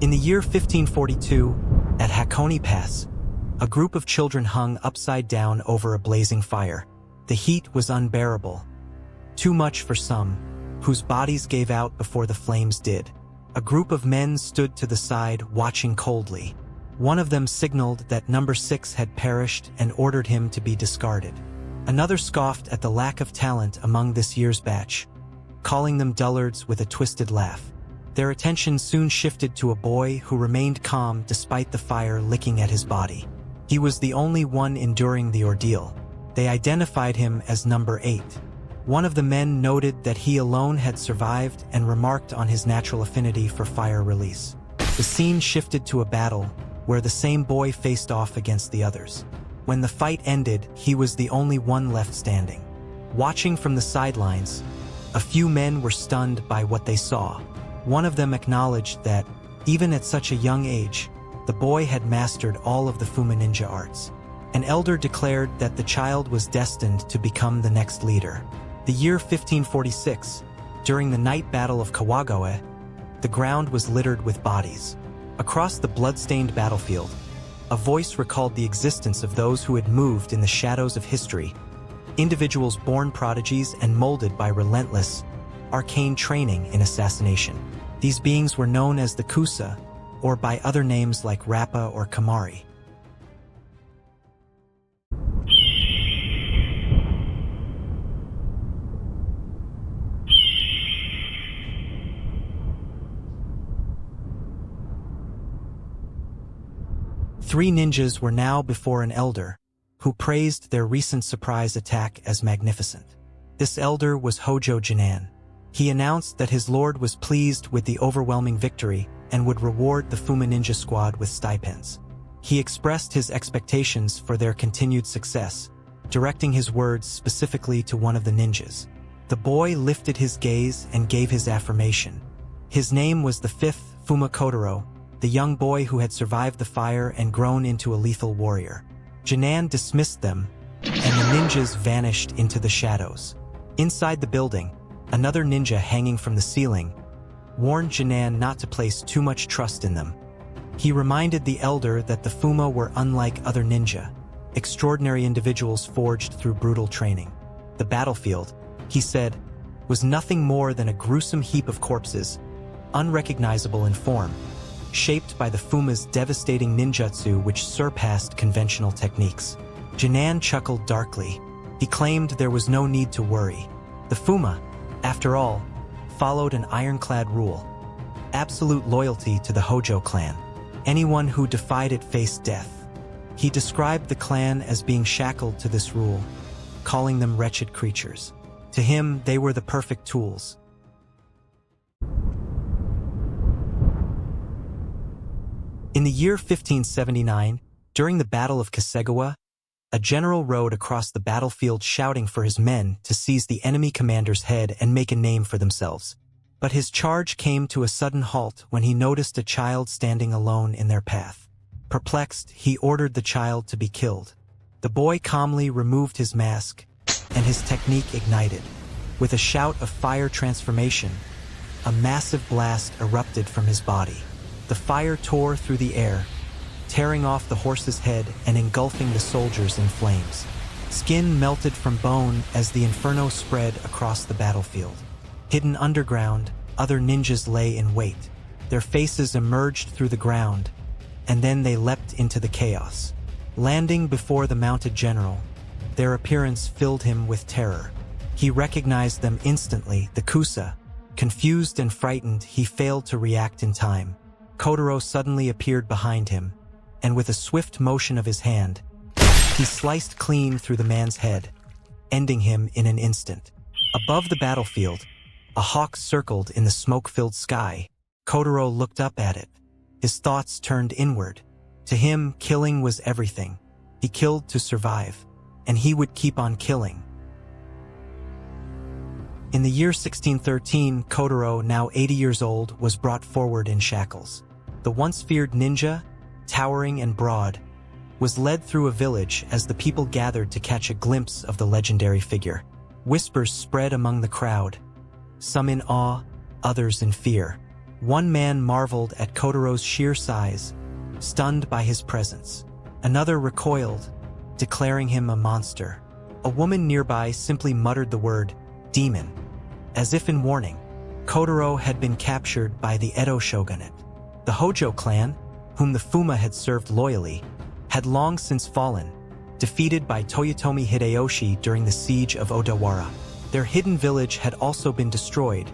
In the year 1542, at Hakone Pass, a group of children hung upside down over a blazing fire. The heat was unbearable. Too much for some, whose bodies gave out before the flames did. A group of men stood to the side, watching coldly. One of them signaled that number 6 had perished and ordered him to be discarded. Another scoffed at the lack of talent among this year's batch, calling them dullards with a twisted laugh. Their attention soon shifted to a boy who remained calm despite the fire licking at his body. He was the only one enduring the ordeal. They identified him as number 8. One of the men noted that he alone had survived and remarked on his natural affinity for fire release. The scene shifted to a battle where the same boy faced off against the others. When the fight ended, he was the only one left standing. Watching from the sidelines, a few men were stunned by what they saw. One of them acknowledged that, even at such a young age, the boy had mastered all of the Fuuma ninja arts. An elder declared that the child was destined to become the next leader. The year 1546, during the night battle of Kawagoe, the ground was littered with bodies. Across the blood-stained battlefield, a voice recalled the existence of those who had moved in the shadows of history, individuals born prodigies and molded by relentless, arcane training in assassination. These beings were known as the Kusa, or by other names like Rappa or Kamari. Three ninjas were now before an elder, who praised their recent surprise attack as magnificent. This elder was Hojo Jinan. He announced that his lord was pleased with the overwhelming victory and would reward the Fuuma ninja squad with stipends. He expressed his expectations for their continued success, directing his words specifically to one of the ninjas. The boy lifted his gaze and gave his affirmation. His name was the 5th Fuuma Kotarou, the young boy who had survived the fire and grown into a lethal warrior. Jinan dismissed them, and the ninjas vanished into the shadows. Inside the building, another ninja hanging from the ceiling warned Jinan not to place too much trust in them. He reminded the elder that the Fuuma were unlike other ninja, extraordinary individuals forged through brutal training. The battlefield, he said, was nothing more than a gruesome heap of corpses, unrecognizable in form, shaped by the Fuuma's devastating ninjutsu which surpassed conventional techniques. Jinan chuckled darkly. He claimed there was no need to worry. The Fuuma, after all, followed an ironclad rule: absolute loyalty to the Hojo clan. Anyone who defied it faced death. He described the clan as being shackled to this rule, calling them wretched creatures. To him, they were the perfect tools. In the year 1579, during the Battle of Kasegawa, a general rode across the battlefield shouting for his men to seize the enemy commander's head and make a name for themselves. But his charge came to a sudden halt when he noticed a child standing alone in their path. Perplexed, he ordered the child to be killed. The boy calmly removed his mask, and his technique ignited. With a shout of fire transformation, a massive blast erupted from his body. The fire tore through the air, tearing off the horse's head and engulfing the soldiers in flames. Skin melted from bone as the inferno spread across the battlefield. Hidden underground, other ninjas lay in wait. Their faces emerged through the ground, and then they leapt into the chaos. Landing before the mounted general, their appearance filled him with terror. He recognized them instantly, the Kusa. Confused and frightened, he failed to react in time. Kotarou suddenly appeared behind him, and with a swift motion of his hand, he sliced clean through the man's head, ending him in an instant. Above the battlefield, a hawk circled in the smoke-filled sky. Kotarou looked up at it. His thoughts turned inward. To him, killing was everything. He killed to survive, and he would keep on killing. In the year 1613, Kotarou, now 80 years old, was brought forward in shackles. The once feared ninja, towering and broad, was led through a village as the people gathered to catch a glimpse of the legendary figure. Whispers spread among the crowd, some in awe, others in fear. One man marveled at Kotarou's sheer size, stunned by his presence. Another recoiled, declaring him a monster. A woman nearby simply muttered the word, demon. As if in warning, Kotarou had been captured by the Edo shogunate. The Hojo clan, whom the Fuuma had served loyally, had long since fallen, defeated by Toyotomi Hideyoshi during the siege of Odawara. Their hidden village had also been destroyed,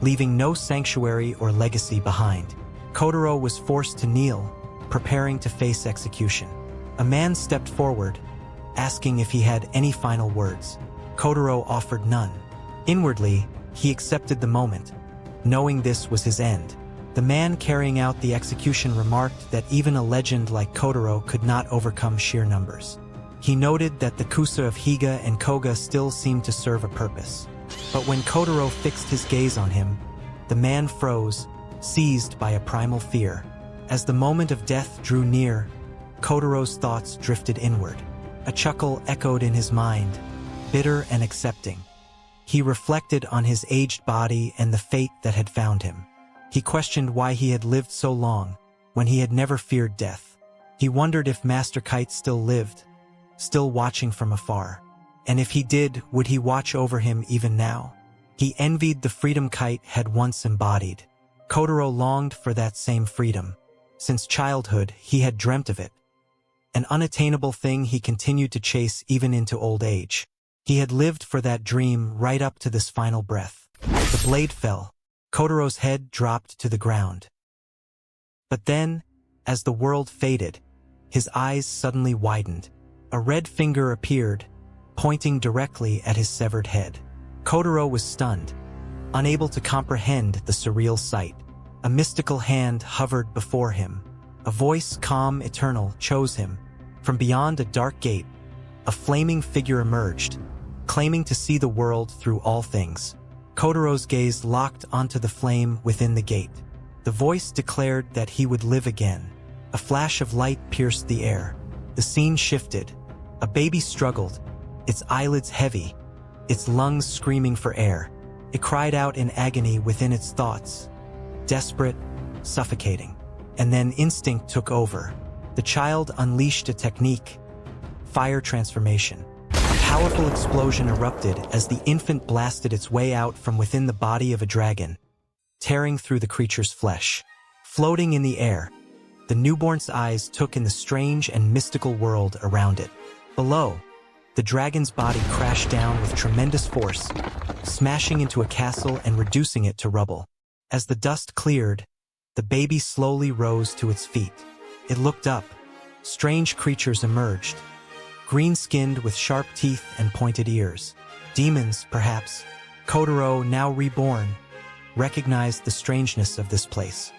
leaving no sanctuary or legacy behind. Kotarou was forced to kneel, preparing to face execution. A man stepped forward, asking if he had any final words. Kotarou offered none. Inwardly, he accepted the moment, knowing this was his end. The man carrying out the execution remarked that even a legend like Kotarou could not overcome sheer numbers. He noted that the Kusa of Higa and Koga still seemed to serve a purpose. But when Kotarou fixed his gaze on him, the man froze, seized by a primal fear. As the moment of death drew near, Kotarou's thoughts drifted inward. A chuckle echoed in his mind, bitter and accepting. He reflected on his aged body and the fate that had found him. He questioned why he had lived so long, when he had never feared death. He wondered if Master Kite still lived, still watching from afar. And if he did, would he watch over him even now? He envied the freedom Kite had once embodied. Kotarou longed for that same freedom. Since childhood, he had dreamt of it. An unattainable thing he continued to chase even into old age. He had lived for that dream right up to this final breath. The blade fell. Kotarou's head dropped to the ground. But then, as the world faded, his eyes suddenly widened. A red finger appeared, pointing directly at his severed head. Kotarou was stunned, unable to comprehend the surreal sight. A mystical hand hovered before him. A voice, calm, eternal, chose him. From beyond a dark gate, a flaming figure emerged, claiming to see the world through all things. Kotarou's gaze locked onto the flame within the gate. The voice declared that he would live again. A flash of light pierced the air. The scene shifted. A baby struggled, its eyelids heavy, its lungs screaming for air. It cried out in agony within its thoughts, desperate, suffocating. And then instinct took over. The child unleashed a technique, fire transformation. A powerful explosion erupted as the infant blasted its way out from within the body of a dragon, tearing through the creature's flesh. Floating in the air, the newborn's eyes took in the strange and mystical world around it. Below, the dragon's body crashed down with tremendous force, smashing into a castle and reducing it to rubble. As the dust cleared, the baby slowly rose to its feet. It looked up. Strange creatures emerged, green-skinned with sharp teeth and pointed ears. Demons, perhaps. Kotarou, now reborn, recognized the strangeness of this place.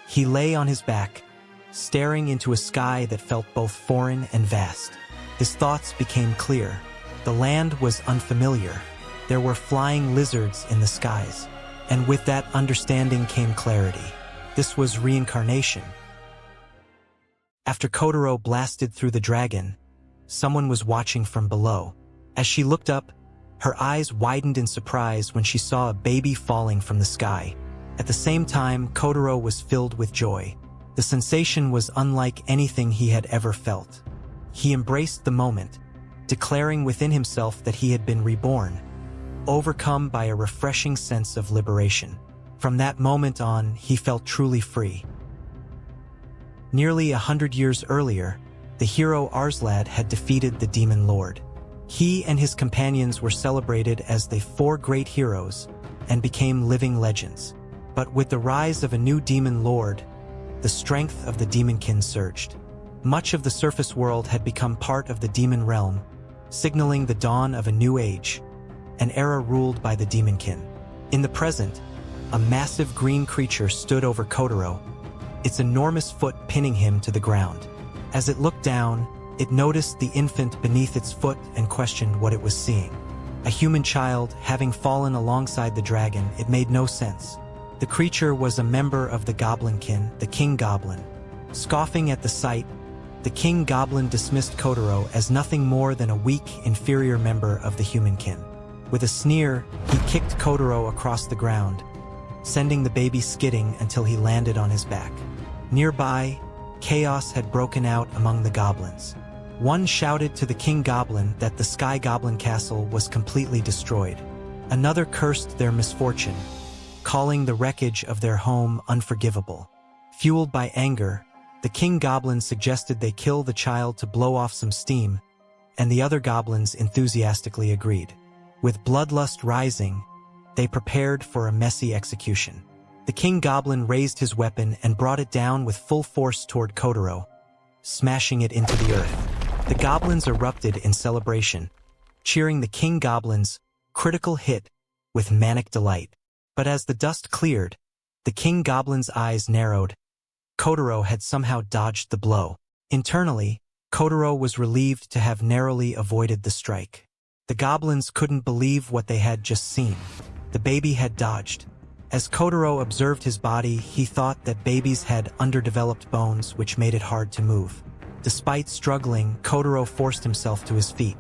He lay on his back, staring into a sky that felt both foreign and vast. His thoughts became clear. The land was unfamiliar. There were flying lizards in the skies. And with that understanding came clarity. This was reincarnation. After Kotarou blasted through the dragon, someone was watching from below. As she looked up, her eyes widened in surprise when she saw a baby falling from the sky. At the same time, Kotarou was filled with joy. The sensation was unlike anything he had ever felt. He embraced the moment, declaring within himself that he had been reborn, overcome by a refreshing sense of liberation. From that moment on, he felt truly free. Nearly 100 years earlier, the hero Arslad had defeated the Demon Lord. He and his companions were celebrated as the 4 great heroes and became living legends. But with the rise of a new Demon Lord, the strength of the Demonkin surged. Much of the surface world had become part of the demon realm, signaling the dawn of a new age, an era ruled by the Demonkin. In the present, a massive green creature stood over Kotarou, its enormous foot pinning him to the ground. As it looked down, it noticed the infant beneath its foot and questioned what it was seeing. A human child, having fallen alongside the dragon, it made no sense. The creature was a member of the Goblinkin, the King Goblin. Scoffing at the sight, the King Goblin dismissed Kotarou as nothing more than a weak, inferior member of the humankin. With a sneer, he kicked Kotarou across the ground, sending the baby skidding until he landed on his back. Nearby, chaos had broken out among the goblins. One shouted to the king goblin that the Sky Goblin Castle was completely destroyed. Another cursed their misfortune, calling the wreckage of their home unforgivable. Fueled by anger, the king goblin suggested they kill the child to blow off some steam, and the other goblins enthusiastically agreed. With bloodlust rising, they prepared for a messy execution. The king goblin raised his weapon and brought it down with full force toward Kotarou, smashing it into the earth. The goblins erupted in celebration, cheering the king goblin's critical hit with manic delight. But as the dust cleared, the king goblin's eyes narrowed. Kotarou had somehow dodged the blow. Internally, Kotarou was relieved to have narrowly avoided the strike. The goblins couldn't believe what they had just seen. The baby had dodged. As Kotarou observed his body, he thought that babies had underdeveloped bones which made it hard to move. Despite struggling, Kotarou forced himself to his feet.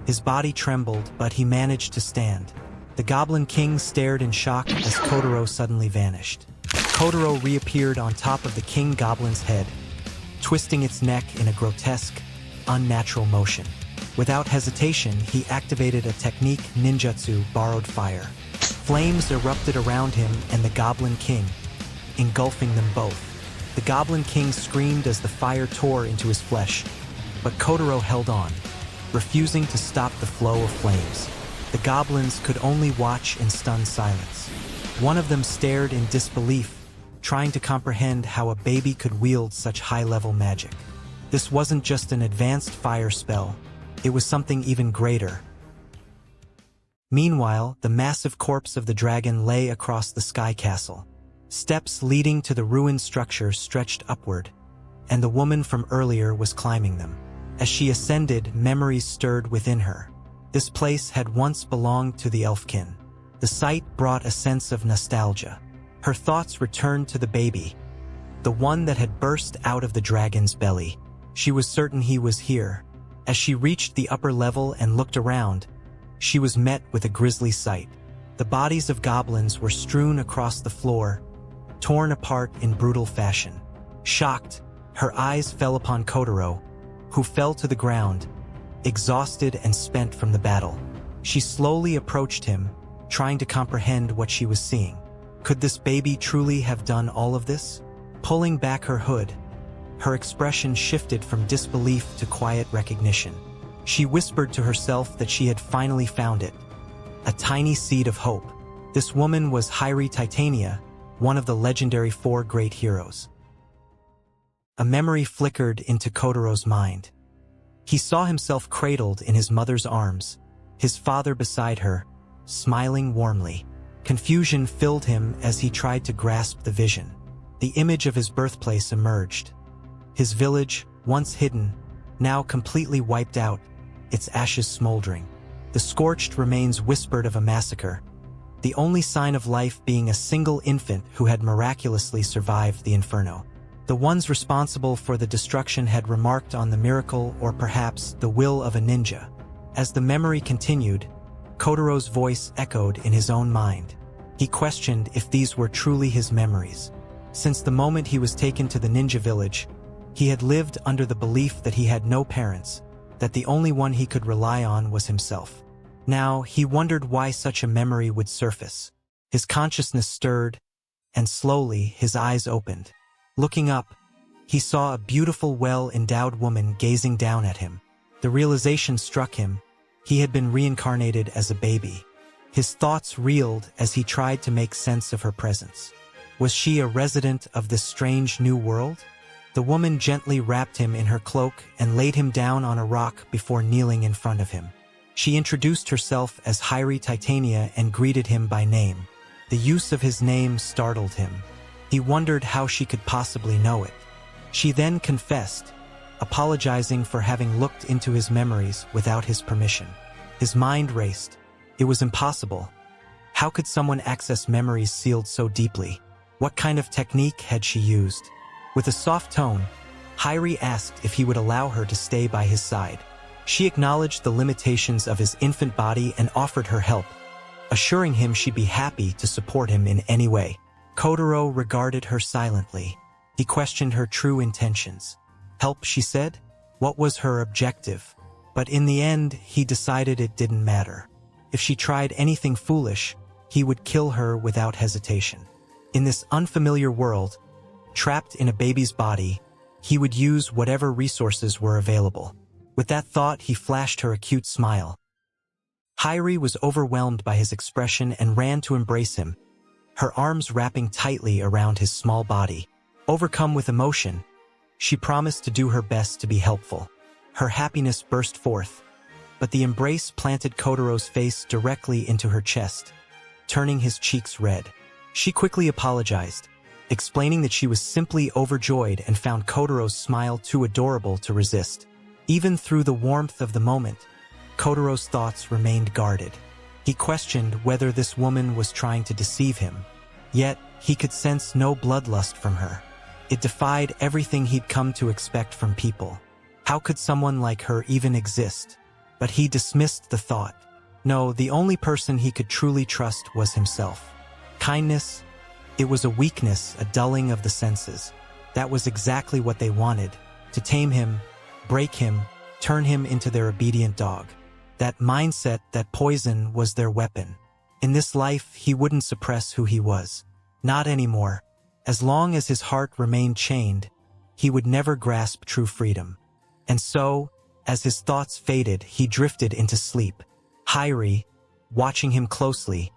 His body trembled, but he managed to stand. The Goblin King stared in shock as Kotarou suddenly vanished. Kotarou reappeared on top of the King Goblin's head, twisting its neck in a grotesque, unnatural motion. Without hesitation, he activated a technique ninjutsu borrowed fire. Flames erupted around him and the Goblin King, engulfing them both. The Goblin King screamed as the fire tore into his flesh, but Kotarou held on, refusing to stop the flow of flames. The goblins could only watch in stunned silence. One of them stared in disbelief, trying to comprehend how a baby could wield such high-level magic. This wasn't just an advanced fire spell, it was something even greater. Meanwhile, the massive corpse of the dragon lay across the sky castle. Steps leading to the ruined structure stretched upward, and the woman from earlier was climbing them. As she ascended, memories stirred within her. This place had once belonged to the Elfkin. The sight brought a sense of nostalgia. Her thoughts returned to the baby, the one that had burst out of the dragon's belly. She was certain he was here. As she reached the upper level and looked around, she was met with a grisly sight. The bodies of goblins were strewn across the floor, torn apart in brutal fashion. Shocked, her eyes fell upon Kotarou, who fell to the ground, exhausted and spent from the battle. She slowly approached him, trying to comprehend what she was seeing. Could this baby truly have done all of this? Pulling back her hood, her expression shifted from disbelief to quiet recognition. She whispered to herself that she had finally found it, a tiny seed of hope. This woman was Hyrie Titania, one of the legendary 4 great heroes. A memory flickered into Kotarou's mind. He saw himself cradled in his mother's arms, his father beside her, smiling warmly. Confusion filled him as he tried to grasp the vision. The image of his birthplace emerged. His village, once hidden, now completely wiped out, its ashes smoldering. The scorched remains whispered of a massacre, the only sign of life being a single infant who had miraculously survived the inferno. The ones responsible for the destruction had remarked on the miracle or perhaps the will of a ninja. As the memory continued, Kotarou's voice echoed in his own mind. He questioned if these were truly his memories. Since the moment he was taken to the ninja village, he had lived under the belief that he had no parents, that the only one he could rely on was himself. Now, he wondered why such a memory would surface. His consciousness stirred, and slowly his eyes opened. Looking up, he saw a beautiful, well-endowed woman gazing down at him. The realization struck him. He had been reincarnated as a baby. His thoughts reeled as he tried to make sense of her presence. Was she a resident of this strange new world? The woman gently wrapped him in her cloak and laid him down on a rock before kneeling in front of him. She introduced herself as Hyrie Titania and greeted him by name. The use of his name startled him. He wondered how she could possibly know it. She then confessed, apologizing for having looked into his memories without his permission. His mind raced. It was impossible. How could someone access memories sealed so deeply? What kind of technique had she used? With a soft tone, Hyrie asked if he would allow her to stay by his side. She acknowledged the limitations of his infant body and offered her help, assuring him she'd be happy to support him in any way. Kotarou regarded her silently. He questioned her true intentions. Help, she said? What was her objective? But in the end, he decided it didn't matter. If she tried anything foolish, he would kill her without hesitation. In this unfamiliar world, trapped in a baby's body, he would use whatever resources were available. With that thought, he flashed her a cute smile. Hairi was overwhelmed by his expression and ran to embrace him, her arms wrapping tightly around his small body. Overcome with emotion, she promised to do her best to be helpful. Her happiness burst forth, but the embrace planted Kotarou's face directly into her chest, turning his cheeks red. She quickly apologized, explaining that she was simply overjoyed and found Kotarou's smile too adorable to resist. Even through the warmth of the moment, Kotarou's thoughts remained guarded. He questioned whether this woman was trying to deceive him, yet he could sense no bloodlust from her. It defied everything he'd come to expect from people. How could someone like her even exist? But he dismissed the thought. No, the only person he could truly trust was himself. Kindness, it was a weakness, a dulling of the senses. That was exactly what they wanted, to tame him, break him, turn him into their obedient dog. That mindset, that poison, was their weapon. In this life, he wouldn't suppress who he was. Not anymore. As long as his heart remained chained, he would never grasp true freedom. And so, as his thoughts faded, he drifted into sleep. Hairi, watching him closely,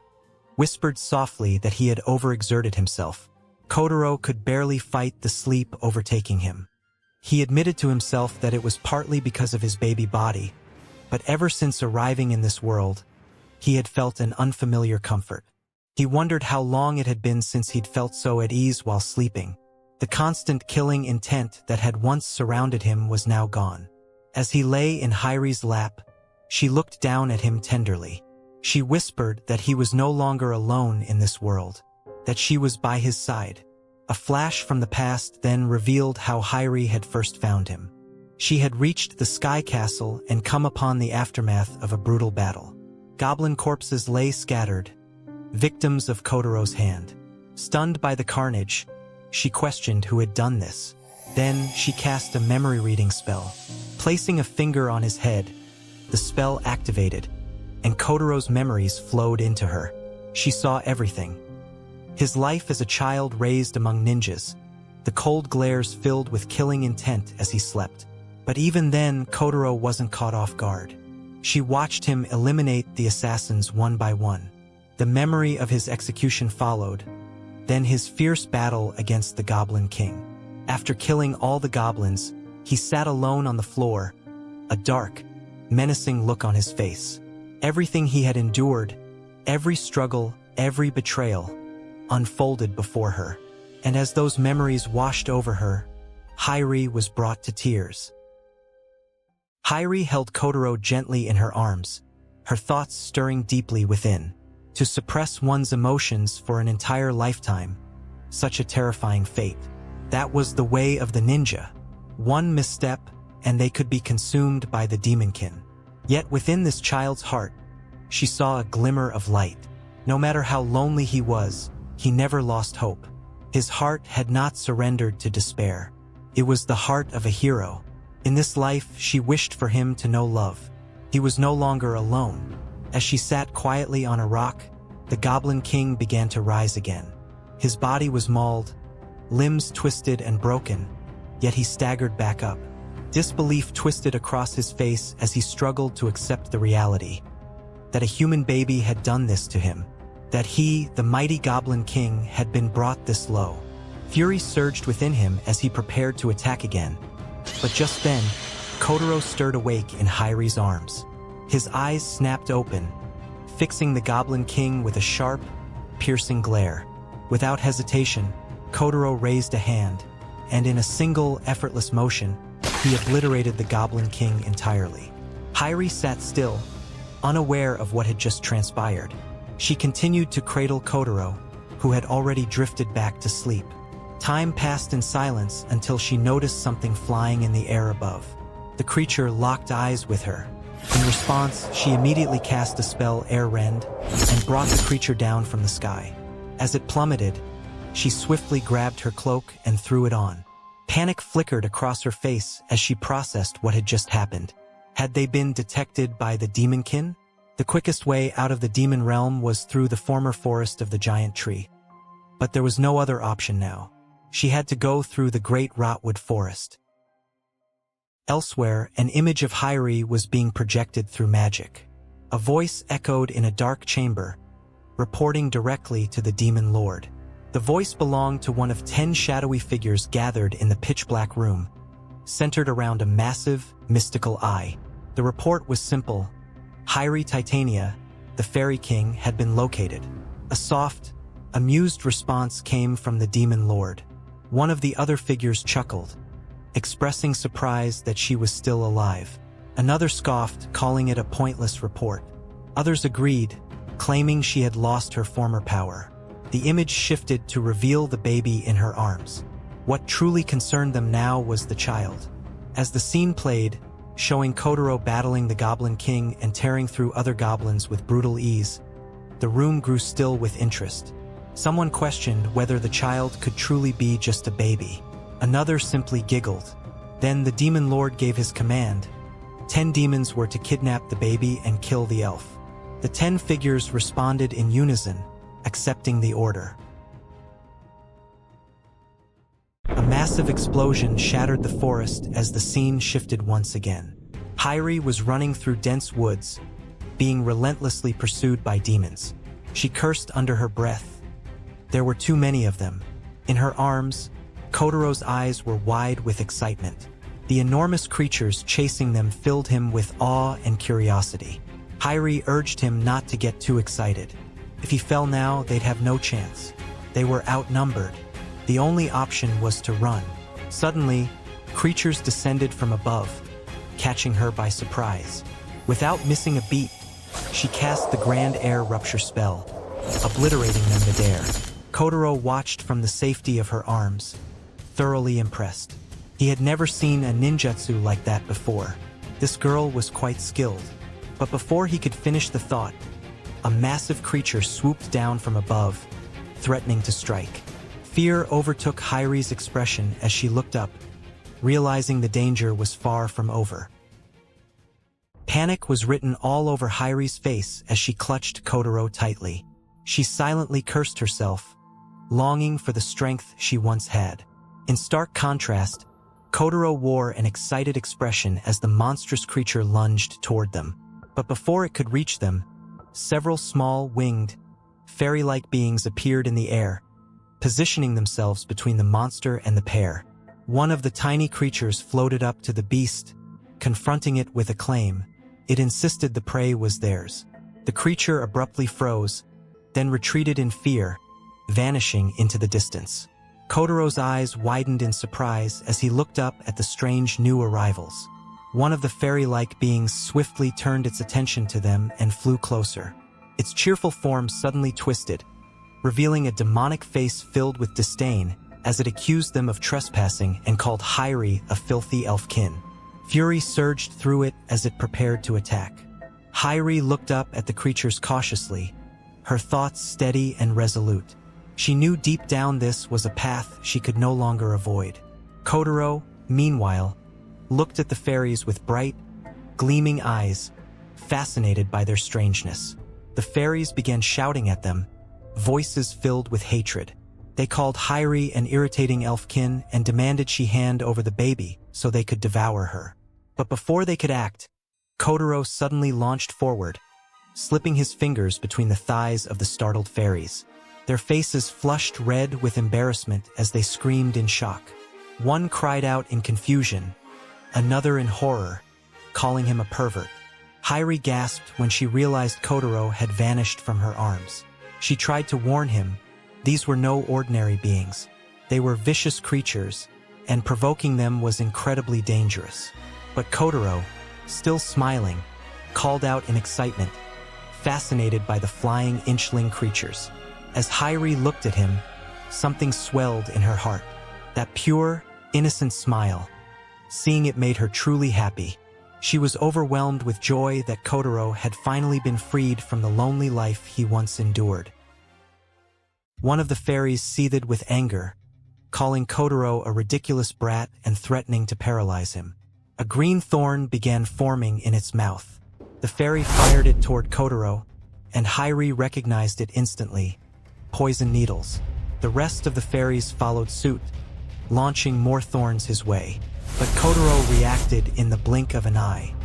whispered softly that he had overexerted himself. Kotarou could barely fight the sleep overtaking him. He admitted to himself that it was partly because of his baby body, but ever since arriving in this world, he had felt an unfamiliar comfort. He wondered how long it had been since he'd felt so at ease while sleeping. The constant killing intent that had once surrounded him was now gone. As he lay in Hairi's lap, she looked down at him tenderly. She whispered that he was no longer alone in this world, that she was by his side. A flash from the past then revealed how Hairi had first found him. She had reached the Sky Castle and come upon the aftermath of a brutal battle. Goblin corpses lay scattered, victims of Kotarou's hand. Stunned by the carnage, she questioned who had done this. Then she cast a memory-reading spell. Placing a finger on his head, the spell activated, and Kotarou's memories flowed into her. She saw everything. His life as a child raised among ninjas, the cold glares filled with killing intent as he slept. But even then, Kotarou wasn't caught off guard. She watched him eliminate the assassins one by one. The memory of his execution followed, then his fierce battle against the Goblin King. After killing all the goblins, he sat alone on the floor, a dark, menacing look on his face. Everything he had endured, every struggle, every betrayal, unfolded before her. And as those memories washed over her, Hairi was brought to tears. Hairi held Kotarou gently in her arms, her thoughts stirring deeply within. To suppress one's emotions for an entire lifetime, such a terrifying fate. That was the way of the ninja. One misstep, and they could be consumed by the demonkin. Yet within this child's heart, she saw a glimmer of light. No matter how lonely he was, he never lost hope. His heart had not surrendered to despair. It was the heart of a hero. In this life, she wished for him to know love. He was no longer alone. As she sat quietly on a rock, the Goblin King began to rise again. His body was mauled, limbs twisted and broken, yet he staggered back up. Disbelief twisted across his face as he struggled to accept the reality that a human baby had done this to him, that he, the mighty Goblin King, had been brought this low. Fury surged within him as he prepared to attack again. But just then, Kotarou stirred awake in Hairi's arms. His eyes snapped open, fixing the Goblin King with a sharp, piercing glare. Without hesitation, Kotarou raised a hand, and in a single, effortless motion, he obliterated the Goblin King entirely. Hairi sat still, unaware of what had just transpired. She continued to cradle Kotarou, who had already drifted back to sleep. Time passed in silence until she noticed something flying in the air above. The creature locked eyes with her. In response, she immediately cast a spell Air Rend and brought the creature down from the sky. As it plummeted, She swiftly grabbed her cloak and threw it on. Panic flickered across her face as she processed what had just happened. Had they been detected by the demonkin? The quickest way out of the demon realm was through the former forest of the giant tree. But there was no other option now. She had to go through the great rotwood forest. Elsewhere, an image of Hyrie was being projected through magic. A voice echoed in a dark chamber, reporting directly to the demon lord. The voice belonged to one of 10 shadowy figures gathered in the pitch-black room, centered around a massive, mystical eye. The report was simple. Hyrie Titania, the Fairy King, had been located. A soft, amused response came from the demon lord. One of the other figures chuckled, expressing surprise that she was still alive. Another scoffed, calling it a pointless report. Others agreed, claiming she had lost her former power. The image shifted to reveal the baby in her arms. What truly concerned them now was the child. As the scene played, showing Kotarou battling the Goblin King and tearing through other goblins with brutal ease, the room grew still with interest. Someone questioned whether the child could truly be just a baby. Another simply giggled. Then the demon lord gave his command. 10 demons were to kidnap the baby and kill the elf. The 10 figures responded in unison, accepting the order. A massive explosion shattered the forest as the scene shifted once again. Hyrie was running through dense woods, being relentlessly pursued by demons. She cursed under her breath. There were too many of them. In her arms, Kotarou's eyes were wide with excitement. The enormous creatures chasing them filled him with awe and curiosity. Hyrie urged him not to get too excited. If he fell now, they'd have no chance. They were outnumbered. The only option was to run. Suddenly, creatures descended from above, catching her by surprise. Without missing a beat, she cast the Grand Air Rupture spell, obliterating them midair. Kotarou watched from the safety of her arms, thoroughly impressed. He had never seen a ninjutsu like that before. This girl was quite skilled. But before he could finish the thought, a massive creature swooped down from above, threatening to strike. Fear overtook Hyrie's expression as she looked up, realizing the danger was far from over. Panic was written all over Hyrie's face as she clutched Kotarou tightly. She silently cursed herself, longing for the strength she once had. In stark contrast, Kotarou wore an excited expression as the monstrous creature lunged toward them. But before it could reach them, several small, winged, fairy-like beings appeared in the air, positioning themselves between the monster and the pair. One of the tiny creatures floated up to the beast, confronting it with a claim. It insisted the prey was theirs. The creature abruptly froze, then retreated in fear, vanishing into the distance. Kotarou's eyes widened in surprise as he looked up at the strange new arrivals. One of the fairy-like beings swiftly turned its attention to them and flew closer. Its cheerful form suddenly twisted, revealing a demonic face filled with disdain as it accused them of trespassing and called Hyrie a filthy elfkin. Fury surged through it as it prepared to attack. Hyrie looked up at the creatures cautiously, her thoughts steady and resolute. She knew deep down this was a path she could no longer avoid. Kotarou, meanwhile, looked at the fairies with bright, gleaming eyes, fascinated by their strangeness. The fairies began shouting at them, voices filled with hatred. They called Hyrie an irritating elfkin and demanded she hand over the baby so they could devour her. But before they could act, Kotarou suddenly launched forward, slipping his fingers between the thighs of the startled fairies. Their faces flushed red with embarrassment as they screamed in shock. One cried out in confusion, another in horror, calling him a pervert. Hyrie gasped when she realized Kotarou had vanished from her arms. She tried to warn him, these were no ordinary beings. They were vicious creatures, and provoking them was incredibly dangerous. But Kotarou, still smiling, called out in excitement, fascinated by the flying inchling creatures. As Hyrie looked at him, something swelled in her heart. That pure, innocent smile. Seeing it made her truly happy. She was overwhelmed with joy that Kotarou had finally been freed from the lonely life he once endured. One of the fairies seethed with anger, calling Kotarou a ridiculous brat and threatening to paralyze him. A green thorn began forming in its mouth. The fairy fired it toward Kotarou, and Hairi recognized it instantly. Poison needles. The rest of the fairies followed suit, launching more thorns his way. But Kotarou reacted in the blink of an eye.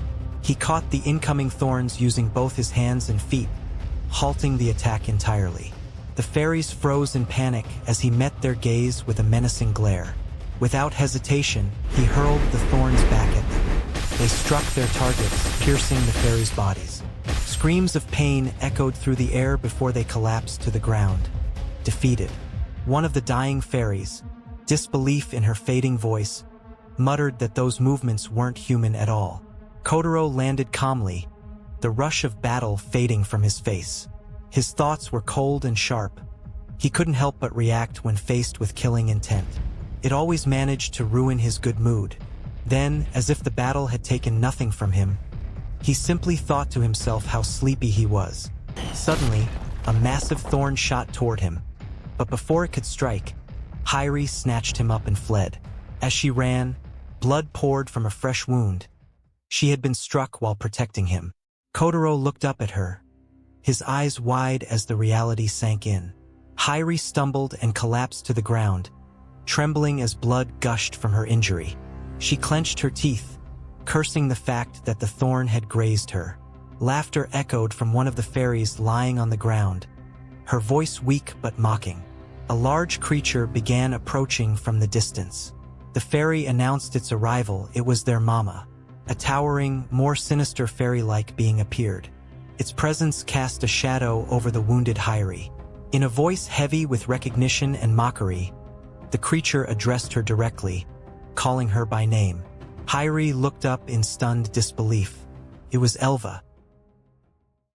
He caught the incoming thorns using both his hands and feet, halting the attack entirely. The fairies froze in panic as he met their gaze with a menacing glare. Without hesitation, he hurled the thorns back at them. They struck their targets, piercing the fairies' bodies. Screams of pain echoed through the air before they collapsed to the ground. Defeated. One of the dying fairies, disbelief in her fading voice, muttered that those movements weren't human at all. Kotarou landed calmly, the rush of battle fading from his face. His thoughts were cold and sharp. He couldn't help but react when faced with killing intent. It always managed to ruin his good mood. Then, as if the battle had taken nothing from him, he simply thought to himself how sleepy he was. Suddenly, a massive thorn shot toward him. But before it could strike, Hairi snatched him up and fled. As she ran, blood poured from a fresh wound. She had been struck while protecting him. Kotarou looked up at her, his eyes wide as the reality sank in. Hairi stumbled and collapsed to the ground, trembling as blood gushed from her injury. She clenched her teeth, cursing the fact that the thorn had grazed her. Laughter echoed from one of the fairies lying on the ground, her voice weak but mocking. A large creature began approaching from the distance. The fairy announced its arrival. It was their mama. A towering, more sinister fairy-like being appeared. Its presence cast a shadow over the wounded Hairi. In a voice heavy with recognition and mockery, the creature addressed her directly, calling her by name. Hairi looked up in stunned disbelief. It was Elva,